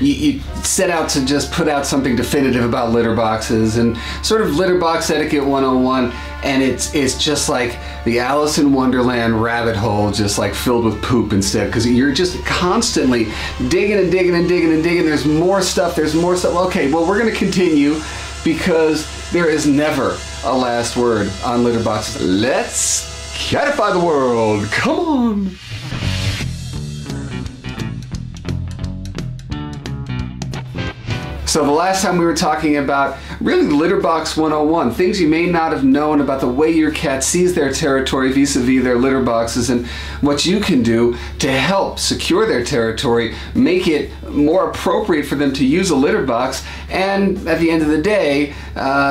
you set out to just put out something definitive about litter boxes and sort of litter box etiquette 101, and it's just like the Alice in Wonderland rabbit hole, just like filled with poop instead, because you're just constantly digging and digging and digging and digging. There's more stuff, there's more stuff. Okay, well, we're gonna continue because there is never a last word on litter boxes. Let's catify the world, come on. So the last time we were talking about really litter box 101, things you may not have known about the way your cat sees their territory vis-a-vis their litter boxes, and what you can do to help secure their territory, make it more appropriate for them to use a litter box, and at the end of the day,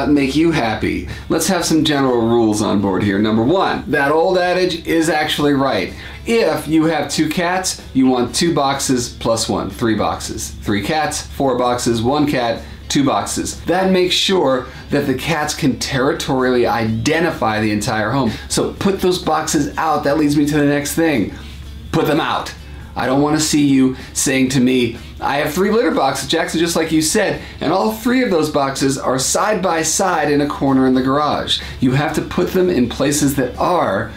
make you happy. Let's have some general rules on board here. Number one, that old adage is actually right. If you have 2 cats, you want 2 boxes plus 1, 3 boxes. 3 cats, 4 boxes, 1 cat, 2 boxes. That makes sure that the cats can territorially identify the entire home. So put those boxes out. That leads me to the next thing. Put them out. I don't want to see you saying to me, I have 3 litter boxes, Jackson, just like you said, and all 3 of those boxes are side by side in a corner in the garage. You have to put them in places that are,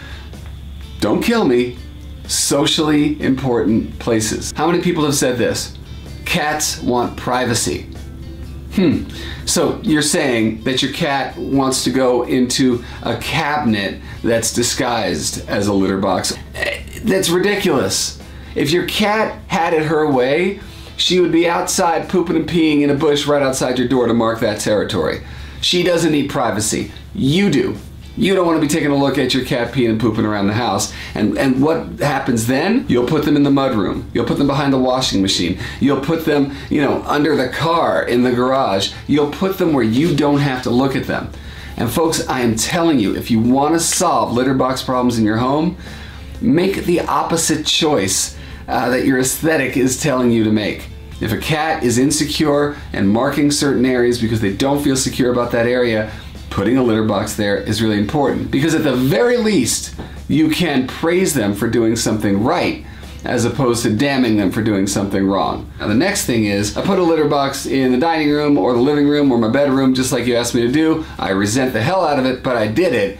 don't kill me, socially important places. How many people have said this? Cats want privacy. So you're saying that your cat wants to go into a cabinet that's disguised as a litter box. That's ridiculous. If your cat had it her way, she would be outside pooping and peeing in a bush right outside your door to mark that territory. She doesn't need privacy. You do. You don't want to be taking a look at your cat peeing and pooping around the house. And what happens then? You'll put them in the mudroom. You'll put them behind the washing machine. You'll put them, under the car in the garage. You'll put them where you don't have to look at them. And folks, I am telling you, if you want to solve litter box problems in your home, make the opposite choice that your aesthetic is telling you to make. If a cat is insecure and marking certain areas because they don't feel secure about that area, putting a litter box there is really important, because at the very least you can praise them for doing something right as opposed to damning them for doing something wrong. Now the next thing is, I put a litter box in the dining room or the living room or my bedroom just like you asked me to do. I resent the hell out of it, but I did it.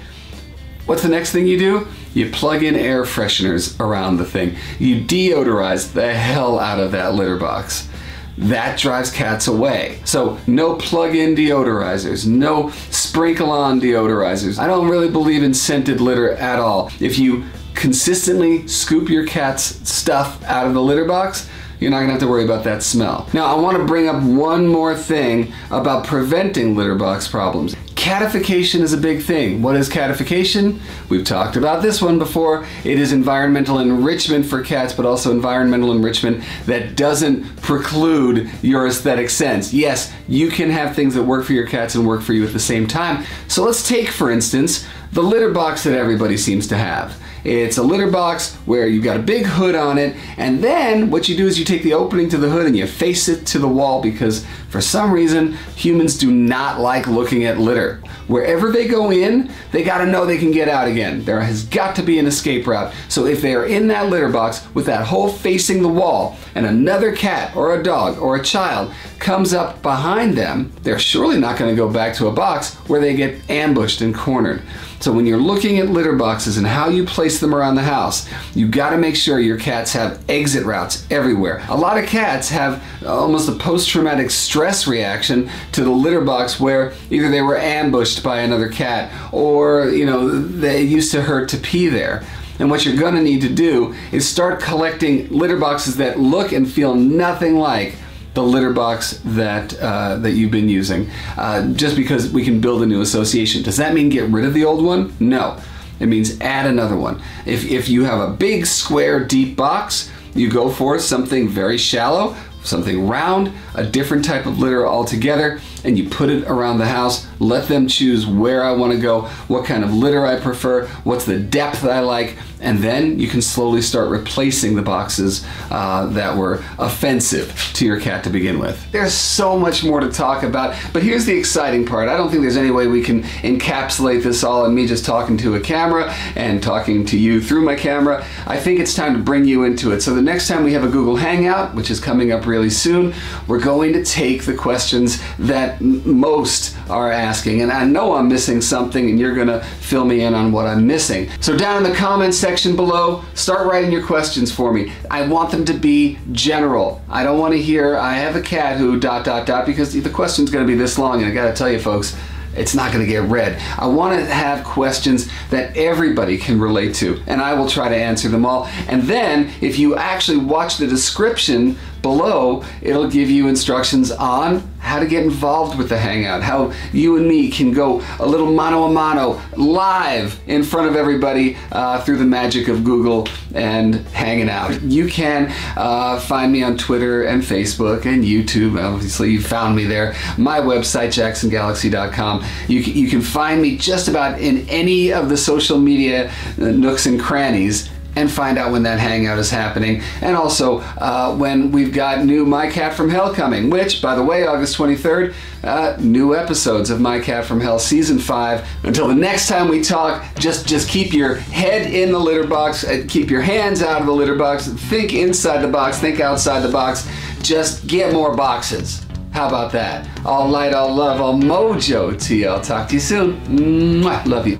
What's the next thing you do? You plug in air fresheners around the thing. You deodorize the hell out of that litter box. That drives cats away. So no plug-in deodorizers, no sprinkle-on deodorizers. I don't really believe in scented litter at all. If you consistently scoop your cat's stuff out of the litter box, you're not gonna have to worry about that smell. Now I wanna bring up one more thing about preventing litter box problems. Catification is a big thing. What is catification? We've talked about this one before. It is environmental enrichment for cats, but also environmental enrichment that doesn't preclude your aesthetic sense. Yes, you can have things that work for your cats and work for you at the same time. So let's take, for instance, the litter box that everybody seems to have. It's a litter box where you've got a big hood on it, and then what you do is you take the opening to the hood and you face it to the wall, because for some reason humans do not like looking at litter. Wherever they go in, they gotta know they can get out again. There has got to be an escape route. So if they are in that litter box with that hole facing the wall and another cat or a dog or a child comes up behind them, they're surely not gonna go back to a box where they get ambushed and cornered. So when you're looking at litter boxes and how you place them around the house, you gotta make sure your cats have exit routes everywhere. A lot of cats have almost a post-traumatic stress reaction to the litter box, where either they were ambushed by another cat or they used to hurt to pee there. And what you're gonna need to do is start collecting litter boxes that look and feel nothing like the litter box that that you've been using, just because we can build a new association. Does that mean get rid of the old one? No. It means add another one. If you have a big, square, deep box, you go for something very shallow, something round, a different type of litter altogether. and you put it around the house. Let them choose where I want to go, what kind of litter I prefer, what's the depth I like, and then you can slowly start replacing the boxes that were offensive to your cat to begin with. There's so much more to talk about, but here's the exciting part. I don't think there's any way we can encapsulate this all in me just talking to a camera and talking to you through my camera. I think it's time to bring you into it. So the next time we have a Google Hangout, which is coming up really soon, we're going to take the questions that most are asking, and I know I'm missing something, and you're gonna fill me in on what I'm missing. So down in the comments section below, start writing your questions for me. I want them to be general. I don't want to hear, I have a cat who ... because the question's gonna be this long, and I gotta tell you folks, it's not going to get read. I want to have questions that everybody can relate to, and I will try to answer them all. And then, if you actually watch the description below, it'll give you instructions on how to get involved with the Hangout, how you and me can go a little mano a mano live in front of everybody through the magic of Google and hanging out. You can find me on Twitter and Facebook and YouTube. Obviously, you found me there. My website, jacksongalaxy.com. You can find me just about in any of the social media nooks and crannies, and find out when that Hangout is happening. And also when we've got new My Cat from Hell coming, which, by the way, August 23rd, new episodes of My Cat from Hell Season 5. Until the next time we talk, just keep your head in the litter box, keep your hands out of the litter box, think inside the box, think outside the box, just get more boxes. How about that? All light, all love, all mojo to you. I'll talk to you soon. Mwah. Love you.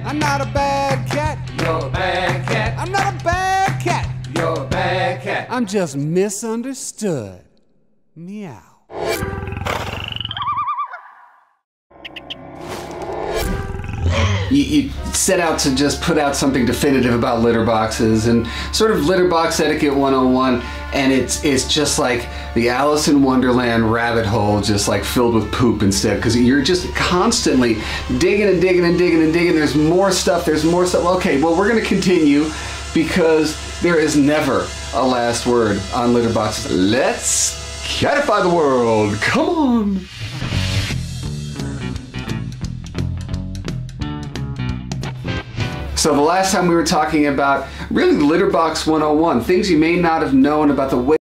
I'm not a bad cat. You're a bad cat. I'm not a bad cat. You're a bad cat. I'm just misunderstood. Meow. You set out to just put out something definitive about litter boxes and sort of litter box etiquette 101, and it's just like the Alice in Wonderland rabbit hole, just like filled with poop instead, because you're just constantly digging and digging and digging and digging. There's more stuff, there's more stuff. Okay, well, we're gonna continue because there is never a last word on litter boxes. Let's catify the world, come on. So the last time we were talking about really litter box 101, things you may not have known about the way